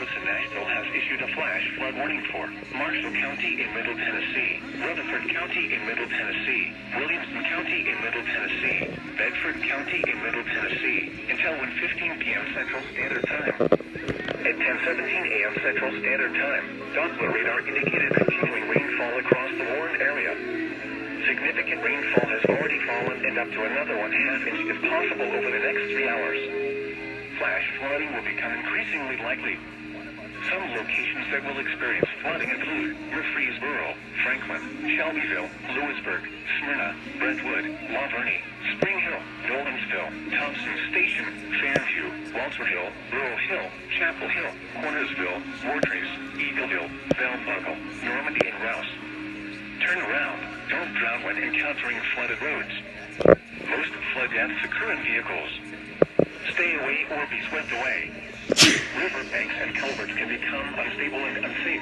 Service in Nashville has issued a flash flood warning for Marshall County in Middle Tennessee, Rutherford County in Middle Tennessee, Williamson County in Middle Tennessee, Bedford County in Middle Tennessee, until 1:15 p.m. Central Standard Time. At 10:17 a.m. Central Standard Time, Doppler radar indicated continuing rainfall across the Warren area. Significant rainfall has already fallen, and up to another 1/2 inch is possible over the next 3 hours. Flash flooding will become increasingly likely. Some locations that will experience flooding include Murfreesboro, Franklin, Shelbyville, Lewisburg, Smyrna, Brentwood, La Vernie, Spring Hill, Nolensville, Thompson Station, Fairview, Walter Hill, Rural Hill, Chapel Hill, Cornersville, Wartrace, Eagleville, Bell Buckle, Normandy, and Rouse. Turn around. Don't drown when encountering flooded roads. Most flood deaths occur in vehicles. Stay away or be swept away. River banks and culverts can become unstable and unsafe.